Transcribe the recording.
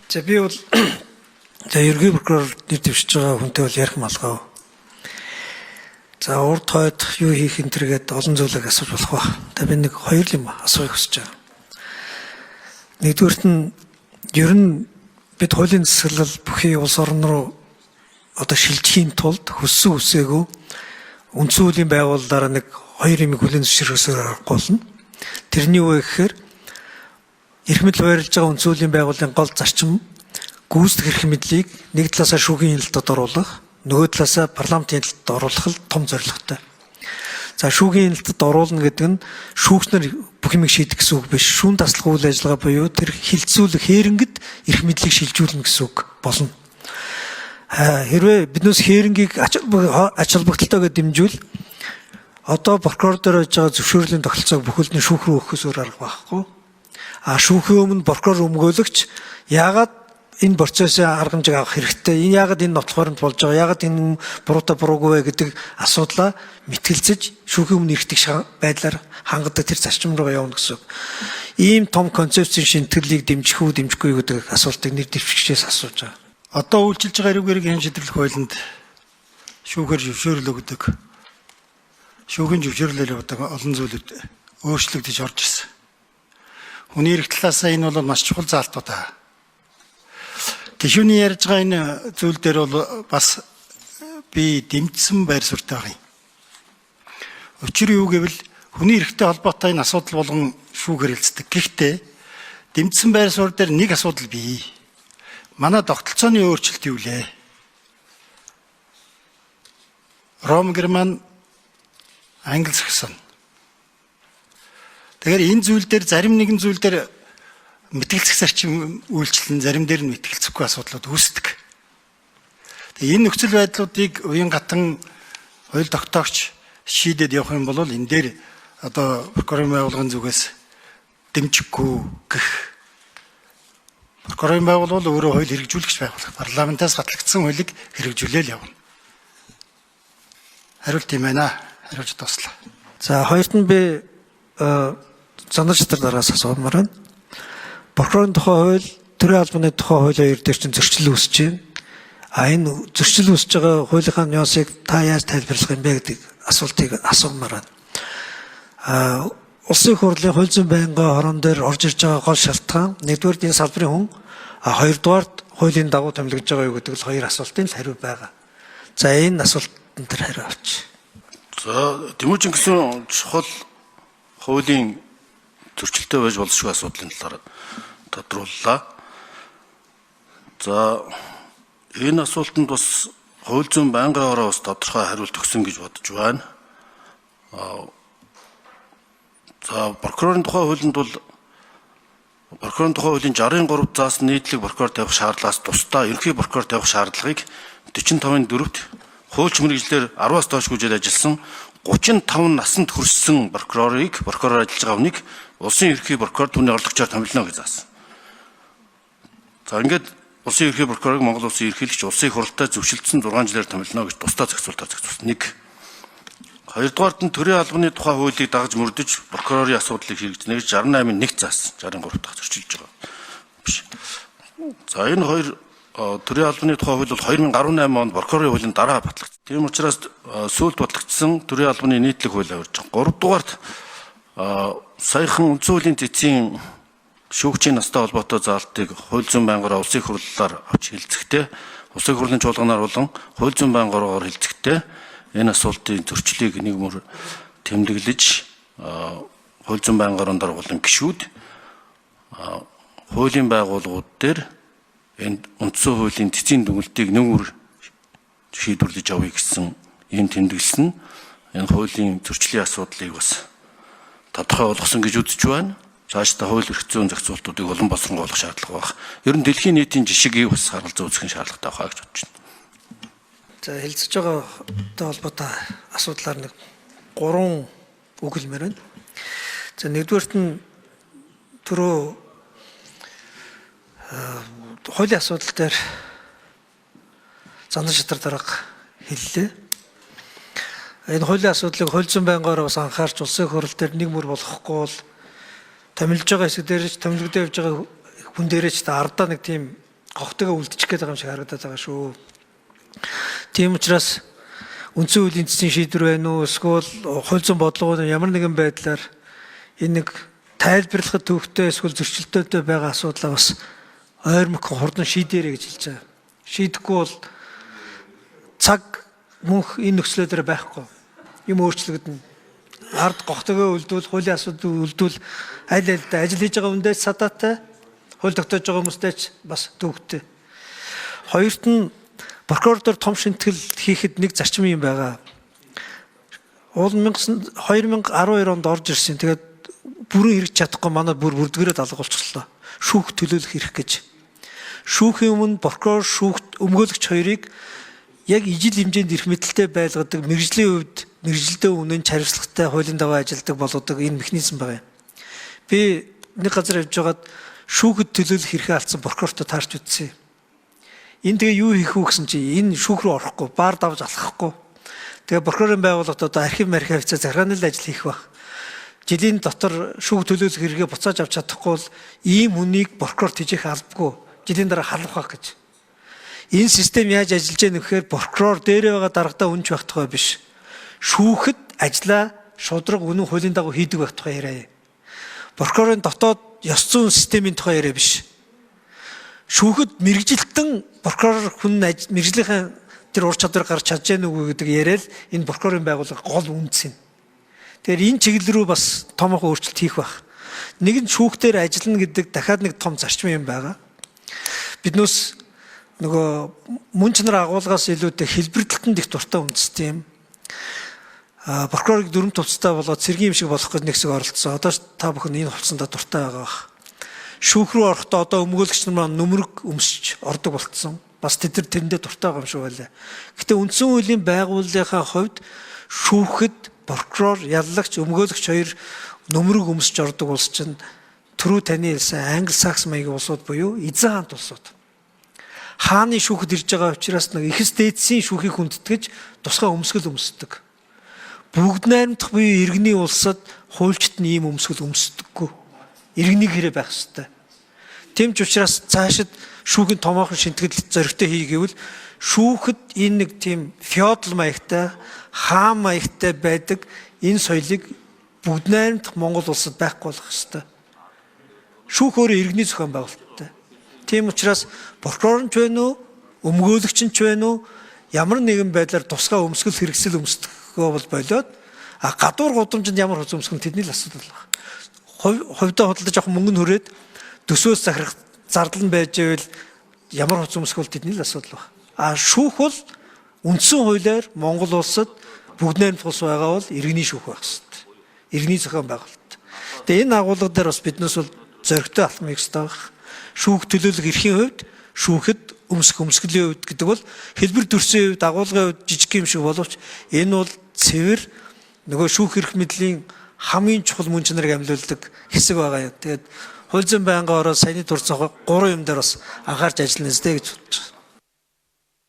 За би бол за ерөнхий прокурор нэр дэвшиж байгаа хүнтэй бол ярих малгай. За урд хойд юу хийх энэ төргээд олон зүйлийг асууж болох ба. Та би нэг хоёр юм асуух хүсэж байгаа. Нэгдүгээрт нь ер нь бид хуулийн засаглал бүхий улс орн руу одоо шилжихийн тулд хүссэн үсээгүй үндсэн хуулийн байгууллагаараа нэг хоёр юм хүлээн зөвшөөрөхөөр аргагүй болно. Тэрний үе гэхээр эрх мэдэл байрлаж байгаа үндсэн хуулийн байгууллагын гол зарчим гүйцэтгэх эрх мэдлийг нэг талаасаа шүүхийн хяналтад оруулах, нөгөө талаасаа парламентын хяналтад оруулах л том зорилготой. За шүүхийн хяналтад оруулна гэдэг нь шүүгчнэр бүх юмыг шийдэх гэсэн үг биш. Шүүн таслах үйл ажиллагаа буюу тэр хилцүүлэх хээрэнгэд эрх мэдлийг шилжүүлнэ гэсэн үг болно. Хэрвээ биднээс хээрэнгийг ач холбогдолтойгоо дэмжүүл одоо прокурор дээр байж байгаа зөвшөөрлийн тогтолцоог бүхэлдээ шүүх рүү өгөхөөс өөр арга байхгүй. Шүүхийн өмнө прокурор өмгөөлөгч яагаад энэ процессын арга хэмжээг авах хэрэгтэй, энэ яагаад энэ нотлохоорнд болж байгаа, яагаад энэ буруутай буруугүй вэ гэдэг асуудлаа мэтгэлцэж шүүхийн өмнө эрхтэх байдлаар хангадаг тэр зарчим руу явна гэсэн. Ийм том концепцийн шинтгэлийг дэмжих үү, дэмжихгүй юу гэдэг асуултыг нэр дэвшигчээс асууж байгаа. Одоо үйлчилж байгаа эрүүг хэргийн шийдвэрлэх хуулинд шүүхээр зөвшөөрөл өгдөг. Шүүхийн зөвшөөрлөөр явдаг олон зүйлүүд өөрчлөгдөж орж ирсэн. Хүний эрх талаасаа энэ бол маш чухал заалтууд аа. Тэшүүний ярьж байгаа энэ зүйл дээр бол бас би дэмжсэн байр суурьтай байгаа юм. Учир юу гэвэл хүний эрхтэй холбоотой энэ асуудал болгон шүүгээр хэлцдэг. Гэхдээ дэмжсэн байр суурь дээр нэг асуудал бий. Манай тогтолцооны өөрчлөлт юу лээ? Ром, Герман, Англи саксон. Тэгэхээр энэ зүйл дээр зарим нэгэн зүйл дээр мэтгэлцэх зарчим үйлчлэн зарим дээр нь мэтгэлцэхгүй асуудлууд үүсдэг. Тэгээ энэ нөхцөл байдлуудыг уян гатан хууль тогтоогч шийдээд явах юм бол энэ дээр одоо прокурорын байгууллагын зүгээс дэмжихгүй гэх. Прокурорын байгууллага өөрөө хууль хэрэгжүүлэгч байгууллага. Парламентаас батлагдсан хуулийг хэрэгжүүлээл явна. Хариулт юм байна. Хариулж дуслаа. За хоёрт нь би занаж дараас асуумаар байна. Прокурорын тухай хууль, төрийн албаны тухай хуулийн хоёр дээр чинь зөрчил үүсэж байна. Энэ зөрчил үүсэж байгаа хуулийнхаа нюансыг та яаж тайлбарлах юм бэ гэдэг асуултыг асуумаар байна. Улсын их хурлын хууль зүйн байнгын хорон дээр орж ирж байгаа гол шалтгаан нэгдүгээр энэ салбарын хүн, хоёрдугаар хуулийн дагуу томилогдож байгаа юу гэдэг л хоёр асуултын хариу байгаа. За энэ асуултанд тэр хариу авч. За Тэмүүжин гэсэн чухал хуулийн зөрчилтэй байж болзошгүй асуудлын талаар тодрууллаа. За энэ асуултанд бас хууль зүйн байнгын хороо бас тодорхой хариулт өгсөн гэж бодож байна. За прокурорын тухай хуулинд бол прокурорын тухай хуулийн 63 заасан нийтлэг прокурор тавих шаардлагаас тусдаа ерөнхий прокурор тавих шаардлагыг 45-ын 4-т хуульч мэргэжлэр 10-аас доош хүжил ажилласан 35 наснд хүрсэн прокурорыг прокурор ажиллаж байгаа хүнийг улсын ерөнхий прокурор түүний орлогчоор томилно гэж заасан. За ингээд улсын ерөнхий прокурорыг Монгол улсын ерөнхийлөгч улсын их хурлаар зөвшөлдсөн 6 жилээр томилно гэж тусдаа зохицуултаар зохицуулсан. Нэг. Хоёрдугаарт нь төрийн албаны тухай хуулийг дагаж мөрдөж прокурорын асуудлыг хэрэгжинэ гэж 68-ын 1 заасан. 63 дахь зөрчилж байгаа. Биш. За энэ хоёр төрийн албаны тухай хууль бол 2018 онд прокурорын хуулийн дараа батлагдсан. Тийм учраас сүүлд батлагдсан төрийн албаны нийтлэг хууль авирж байгаа. Гуравдугаарт саяхан үндсэн хуулийн цэцгийн шүүгчийн настай холбоотой заалтыг хууль зүйн байнгаараа улсын их хурлаар авч хэлцэхдээ улсын их хурлын чуулганаар болон хууль зүйн байнгаараа хэлцэхдээ энэ асуултын зөрчлийг нэг мөр тэмдэглэж хууль зүйн байнгаараа болон гишүүд хуулийн байгууллагууд дээр энэ үндсэн хуулийн цэцгийн дүгнэлтийг нэг мөр шийдвэрлэж авъя гэсэн энэ тэмдэглэсэн энэ хуулийн зөрчлийн асуудлыг бас тодорхой болгосон гэж үзэж байна. Цаашдаа хууль эрх зүйн зохицуултуудыг улам боловсронгуйлах шаардлага байна. Ер нь дэлхийн нийтийн жишгийг бас харгалзан үзэх шаардлагатай байна гэж бодож байна. За хэлцэж байгаатай холбоотой асуудлаар нэг 3 үг хэлмээр байна. За нэгдүгээрт нь түрүү хуулийн асуудал дээр зандан шатар дарга хэллээ. Энэ хуулийн асуудлыг хууль зүйн байнгаараа бас анхаарч улсын их хурл дээр нэг мөр болохгүй бол томилж байгаа хэсэг дээр ч томилогдож явж байгаа хүн дээрээ ч ардаа нэг тийм гогтойгоо үлдчих гээд байгаа юм шиг харагдаад байгаа шүү. Тийм учраас үндсэн хуулийн эцсийн шийдвэр байна уу эсвэл хууль зүйн бодлогын ямар нэгэн байдлаар энэ нэг тайлбарлахад төвхтэй эсвэл зөрчилдөөтэй байгаа асуудлаа бас ойрмогхон хурдан шийдээрэй гэж хэлж байгаа. Шийдэхгүй бол цаг мөнх энэ нөхцлөө дээр байхгүй. Юм өөрчлөгдөнө. Ард гогтойгоо үлдвэл, хуулийн асуудал үлдвэл аль аль ажил хийж байгаа хүндээ садаатай, хууль тогтоож байгаа хүмүүстэй ч бас төвхтэй. Хоёрт нь прокурор дээр том шинтгэл хийхэд нэг зарчим юм байгаа. Уул 2012 онд орж ирсэн. Тэгээд бүрэн хэрэгж чадахгүй манай бүр бүрдгэрээд алга болчихлоо. Шүүх төлөөлөх хэрэг гэж. Шүүхийн өмнө прокурор шүүхт өмгөөлөгч хоёрыг яг ижил хэмжээнд эрх мэдэлтэй байлгадаг, мэргэжлийн хувьд мэргэжилдээ үнэн хариуцлагатай хуулийн дагуу ажилладаг болгодог энэ механизм байгаа юм. Би нэг газар явж байгаад шүүхэд төлөөлөх хэрэг алдсан прокурортой таарч үзсэн. Энэ тэгээ юу хийх вэ гэсэн чинь энэ шүүх рүү орохгүй, баар давж алхахгүй. Тэгээ прокурорын байгууллагад одоо архив хавцаа захиранал ажил хийх баг. Жилийн дотор шүүх төлөөлөх хэрэгээ буцааж авч чадахгүй бол ийм хүнийг прокурор тижих албагүй. Жилийн дараа халах баг гэж. Энэ систем яаж ажиллаж байгааг нэхээр прокурор дээрээ байгаа даргадаа үнж байх тухай биш. Шүүхэд ажлаа шудраг үнэн хуулийн дагуу хийдэг байх тухай яриа. Прокурорын дотоод ёс зүйн системийн тухай яриа биш. Шүүхэд мэрэгжилтэн прокурор хүн мэрэгжлийн тэр ур чадвар гарч чадж яах нүгүү гэдэг яриад энэ прокурорын байгууллага гол үндэс юм. Тэгэхээр энэ чиглэл рүү бас томоохон өөрчлөлт хийх байх. Нэг нь шүүхтээр ажиллана гэдэг дахиад нэг том зарчим юм байгаа. Биднээс нөгөө мөн чанар агуулгаас илүүтэй хэлбэртэлтэнд их дуртай үндэстэй юм. Прокурорыг дүрм төвцтэй болоод цэргийн юм шиг болох гэж нэгсэг оролцсон. Одоо та бүхэн энэ хувцсандаа дуртай байгаа бах. Шүүх рүү орохдоо одоо өмгөөлөгч нар нүмерэг өмсч ордог болцсон. Бас тэрэндээ дуртай байгаа юм шиг байлаа. Гэтэ үндсэн хуулийн байгууллагын хувьд шүүхэд прокурор, яллагч, өмгөөлөгч хоёр нүмерэг өмсч ордог улс чинь түрүү таны хэлсэн англи сакс маягийн улсууд буюу эзэн хаант улсууд. Хааны шүүхэд ирж байгаа учраас нэг ихс дээдсийн шүүхийг хүндэтгэж тусгай өмсгөл өмсдөг. Бүгд найрамдах буюу иргэний улсад хуульчт нь ийм өмсгөл өмсдөггүй. Иргэний хэрэг байх ёстой. Тэм ч учраас цаашид шүүхийн томоохон шинтгэл зоригтой хий гэвэл шүүхэд энэ нэг тийм феодал маягтай, хаан маягтай байдаг энэ соёлыг бүгд найрамдах Монгол улсад байхгүй болох ёстой. Шүүх өөрөө иргэний зохион байгуулалттай. Тийм учраас прокурор ч байна уу, өмгөөлөгч нь ч байна уу, ямар нэгэн байдлаар тусгай өмсгөл хэрэгсэл өмсдөгөө бол болоод гадуур гудамжинд ямар хөз өмсгөн тэдний л асуудал байна. Хувьдаа худалдаж авах мөнгө нь хүрээд төсөөс захирах зардал нь байж байвал ямар хөз өмсгөл тэдний л асуудал байна. Шүүх бол үндсэн хуулиар Монгол улсад бүгд найрамдах улс байгаа бол иргэний шүүх байх ёстой. Иргэний зохион байгуулалт. Тэгээ энэ агуулга дээр бас биднээс бол зоригтой алхмыг ёстой байх. Шүүх төлөөлөх эрхийн хувьд шүүхэд өмсгөлийн хувьд гэдэг бол хэлбэр төрсөн хувьд агуулгын хувьд жижиг юм шиг боловч энэ бол цэвэр нөгөө шүүх эрх мэдлийн хамгийн чухал мөн чанарыг амьлуулдаг хэсэг байгаа юм. Тэгээд хууль зүйн байнгын ороод саяны дурдсан 3 юм дээр бас анхаарч ажиллана зү гэж бодож байна.